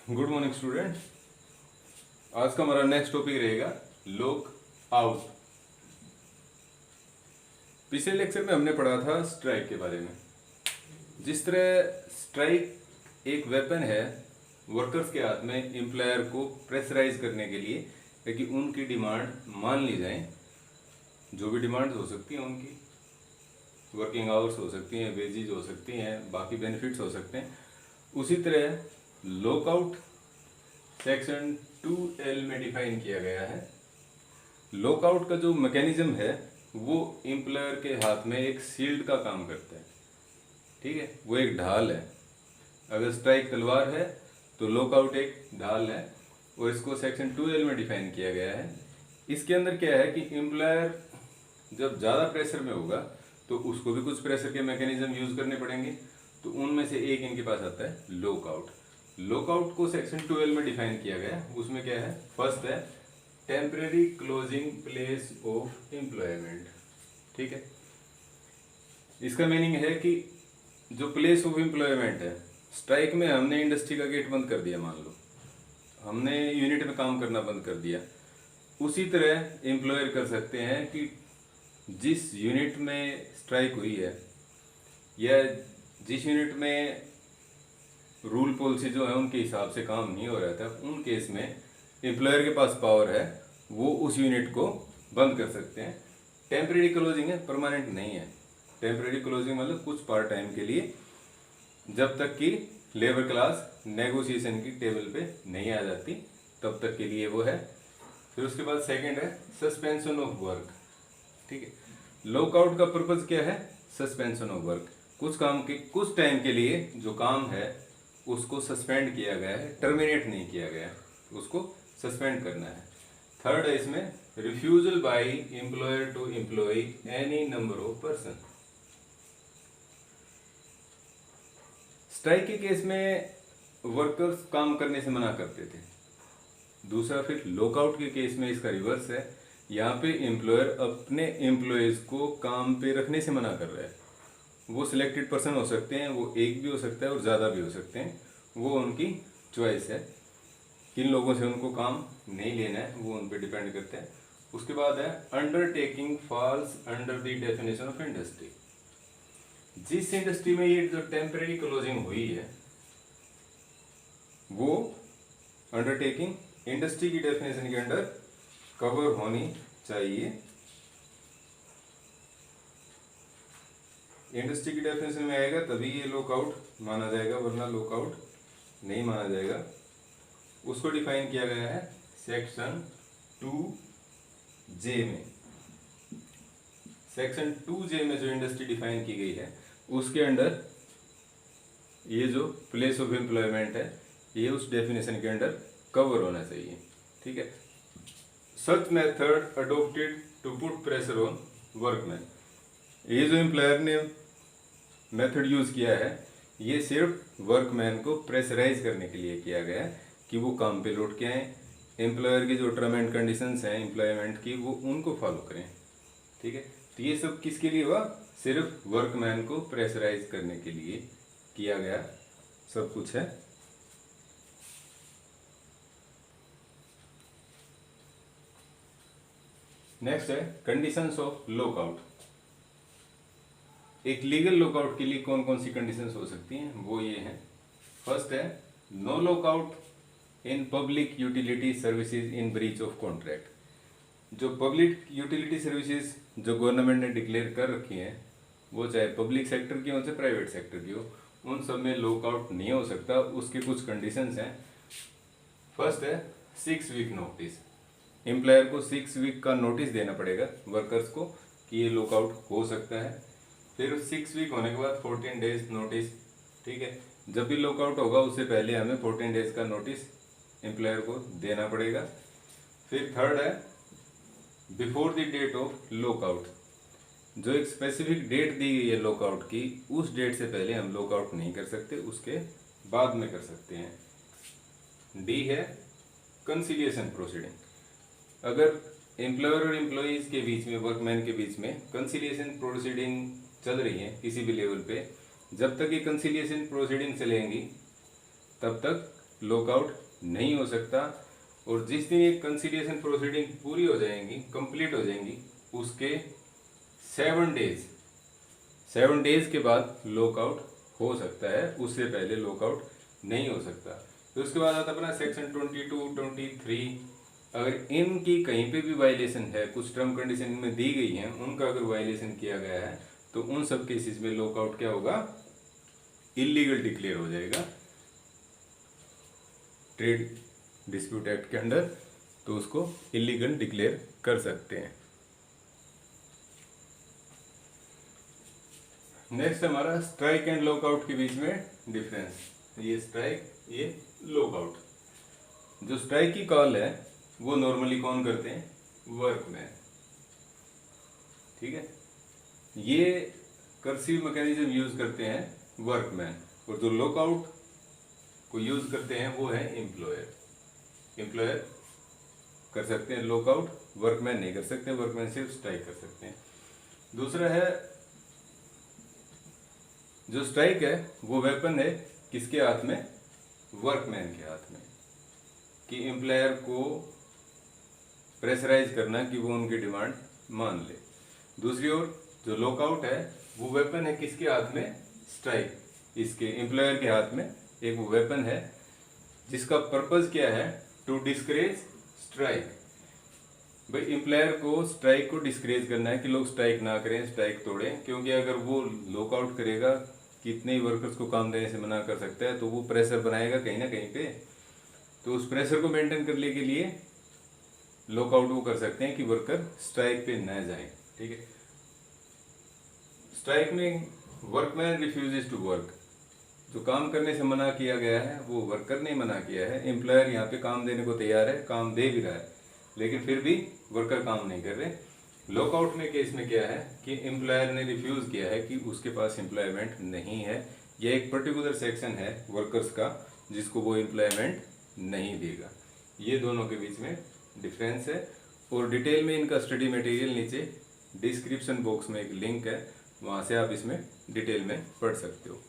Good morning student. आज का हमारा नेक्स्ट टॉपिक रहेगा लॉक आउट। पिछले लेक्चर में हमने पढ़ा था स्ट्राइक के बारे में। जिस तरह स्ट्राइक एक वेपन है वर्कर्स के हाथ में एम्प्लॉयर को प्रेशराइज करने के लिए, ताकि उनकी डिमांड मान ली जाए। जो भी डिमांड्स हो सकती हैं उनकी, वर्किंग आवर्स हो सकती हैं, वेजेज हो सकती हैं, बाकी बेनिफिट्स हो सकते हैं। उसी तरह लॉकआउट सेक्शन 2L में डिफाइन किया गया है। लॉकआउट का जो मैकेनिज्म है वो एम्प्लॉयर के हाथ में एक शील्ड का काम करता है। ठीक है, वो एक ढाल है। अगर स्ट्राइक तलवार है तो लॉकआउट एक ढाल है, और इसको सेक्शन 2L में डिफाइन किया गया है। इसके अंदर क्या है कि एम्प्लॉयर जब ज़्यादा प्रेशर में होगा तो उसको भी कुछ प्रेशर के मैकेनिज्म यूज करने पड़ेंगे। तो उनमें से एक इनके पास आता है लॉकआउट। लॉकआउट को सेक्शन 12 में डिफाइन किया गया है। उसमें क्या है, फर्स्ट है temporary closing place of employment. ठीक है, इसका मीनिंग है कि जो प्लेस ऑफ एम्प्लॉयमेंट है, स्ट्राइक में हमने इंडस्ट्री का गेट बंद कर दिया, मान लो हमने यूनिट में काम करना बंद कर दिया। उसी तरह एम्प्लॉयर कर सकते हैं कि जिस यूनिट में स्ट्राइक हुई है या जिस यूनिट में रूल पॉलिसी जो है उनके हिसाब से काम नहीं हो रहा था, उन केस में एम्प्लॉयर के पास पावर है, वो उस यूनिट को बंद कर सकते हैं। टेम्परेरी क्लोजिंग है, परमानेंट नहीं है। टेम्परेरी क्लोजिंग मतलब कुछ पार्ट टाइम के लिए, जब तक कि लेबर क्लास नेगोशिएशन की टेबल पे नहीं आ जाती तब तक के लिए वो है। फिर उसके बाद सेकंड है सस्पेंशन ऑफ वर्क। ठीक है, लॉकआउट का पर्पज क्या है, सस्पेंशन ऑफ वर्क। कुछ काम के कुछ टाइम के लिए जो काम है उसको सस्पेंड किया गया है, टर्मिनेट नहीं किया गया है, उसको सस्पेंड करना है। थर्ड है इसमें refusal by employer to employ any number of person. Strike के केस में वर्कर्स काम करने से मना करते थे। दूसरा फिर लॉकआउट के केस में इसका रिवर्स है, यहाँ पे एम्प्लॉयर अपने एम्प्लॉयज को काम पे रखने से मना कर रहा है। वो सिलेक्टेड पर्सन हो सकते हैं, वो एक भी हो सकता है और ज़्यादा भी हो सकते हैं, वो उनकी चॉइस है। किन लोगों से उनको काम नहीं लेना है वो उन पर डिपेंड करता है। उसके बाद है undertaking falls under the definition of industry. जिस इंडस्ट्री में ये जो टेम्परेरी क्लोजिंग हुई है वो अंडरटेकिंग इंडस्ट्री की डेफिनेशन के अंडर कवर होनी चाहिए। इंडस्ट्री की डेफिनेशन में आएगा तभी ये लॉकआउट माना जाएगा, वरना लॉकआउट नहीं माना जाएगा। उसको डिफाइन किया गया है सेक्शन 2J में। सेक्शन 2J में जो इंडस्ट्री डिफाइन की गई है उसके अंडर ये जो प्लेस ऑफ एम्प्लॉयमेंट है ये उस डेफिनेशन के अंडर कवर होना चाहिए। ठीक है, such method adopted to put pressure on workman. ये जो एम्प्लॉयर ने मेथड यूज किया है ये सिर्फ वर्कमैन को प्रेशराइज करने के लिए किया गया है कि वो काम पे लौट के आए, एम्प्लॉयर की जो टर्म एंड कंडीशंस हैं एम्प्लॉयमेंट की वो उनको फॉलो करें। ठीक है, तो ये सब किसके लिए हुआ, सिर्फ वर्कमैन को प्रेशराइज करने के लिए किया गया सब कुछ है। नेक्स्ट है कंडीशंस ऑफ लॉकआउट। एक लीगल लॉकआउट के लिए कौन कौन सी कंडीशंस हो सकती हैं, वो ये हैं। फर्स्ट है no lockout in public utility services in breach of contract. जो पब्लिक यूटिलिटी सर्विसेज जो गवर्नमेंट ने डिक्लेयर कर रखी हैं, वो चाहे पब्लिक सेक्टर की हो चाहे प्राइवेट सेक्टर की हो, उन सब में लॉकआउट नहीं हो सकता। उसके कुछ कंडीशंस हैं। फर्स्ट है 6 वीक नोटिस। एम्प्लॉयर को 6 वीक का नोटिस देना पड़ेगा वर्कर्स को कि ये लॉकआउट हो सकता है। फिर 6 वीक होने के बाद 14 डेज नोटिस। ठीक है, जब भी लॉकआउट होगा उससे पहले हमें 14 डेज का नोटिस एम्प्लॉयर को देना पड़ेगा। फिर थर्ड है before the date of lockout. जो एक स्पेसिफिक डेट दी गई है लॉकआउट की, उस डेट से पहले हम लॉकआउट नहीं कर सकते, उसके बाद में कर सकते हैं। डी है कंसिलिएशन प्रोसीडिंग। अगर एम्प्लॉयर और एम्प्लॉयज के बीच में, वर्कमैन के बीच में कंसिलिएशन प्रोसीडिंग चल रही है किसी भी लेवल पे, जब तक ये कंसिलिएशन प्रोसीडिंग चलेंगी तब तक लॉकआउट नहीं हो सकता। और जिस दिन ये कंसीलिएशन प्रोसीडिंग पूरी हो जाएंगी, कंप्लीट हो जाएंगी, उसके 7 डेज के बाद लॉकआउट हो सकता है, उससे पहले लॉकआउट नहीं हो सकता। तो उसके बाद आता अपना सेक्शन 22, 23। अगर इनकी कहीं पे भी वायलेशन है, कुछ टर्म कंडीशन में दी गई है, उनका अगर वायलेशन किया गया है, तो उन सब केसेस में लॉकआउट क्या होगा, इलीगल डिक्लेयर हो जाएगा ट्रेड डिस्प्यूट एक्ट के अंडर, तो उसको इलीगल डिक्लेयर कर सकते हैं। नेक्स्ट हमारा स्ट्राइक एंड लॉकआउट के बीच में डिफरेंस। ये स्ट्राइक, ये लॉकआउट। जो स्ट्राइक की कॉल है वो नॉर्मली कौन करते हैं, वर्कमैन, ठीक है। ये कर्सिव मैकेनिज्म यूज करते हैं वर्कमैन, और जो लॉकआउट को यूज करते हैं वो है एम्प्लॉयर। एम्प्लॉयर कर सकते हैं लॉकआउट, वर्कमैन नहीं कर सकते, वर्कमैन सिर्फ स्ट्राइक कर सकते हैं। दूसरा है, जो स्ट्राइक है वो वेपन है किसके हाथ में, वर्कमैन के हाथ में, कि एम्प्लॉयर को प्रेशराइज करना कि वो उनकी डिमांड मान ले। दूसरी ओर जो लॉकआउट है वो वेपन है किसके हाथ में, स्ट्राइक, इसके एम्प्लॉयर के हाथ में एक वो वेपन है जिसका पर्पस क्या है, टू डिस्करेज स्ट्राइक। भाई एम्प्लॉयर को स्ट्राइक को डिस्करेज करना है कि लोग स्ट्राइक ना करें, स्ट्राइक तोड़ें, क्योंकि अगर वो लॉकआउट करेगा, कितने ही वर्कर्स को काम देने से मना कर सकता है, तो वो प्रेशर बनाएगा कहीं ना कहीं पे। तो उस प्रेशर को मेंटेन करने के लिए लॉकआउट वो कर सकते हैं कि वर्कर स्ट्राइक पे न जाए, ठीक है। स्ट्राइक में वर्कमैन रिफ्यूजेस टू वर्क, जो काम करने से मना किया गया है वो वर्कर ने मना किया है। एम्प्लॉयर यहाँ पे काम देने को तैयार है, काम दे भी रहा है, लेकिन फिर भी वर्कर काम नहीं कर रहे। लॉकआउट में केस में क्या है कि एम्प्लॉयर ने रिफ्यूज किया है कि उसके पास एम्प्लॉयमेंट नहीं है, यह एक पर्टिकुलर सेक्शन है वर्कर्स का जिसको वो एम्प्लॉयमेंट नहीं देगा। ये दोनों के बीच में डिफरेंस है, और डिटेल में इनका स्टडी मटेरियल नीचे डिस्क्रिप्शन बॉक्स में एक लिंक है, वहाँ से आप इसमें डिटेल में पढ़ सकते हो।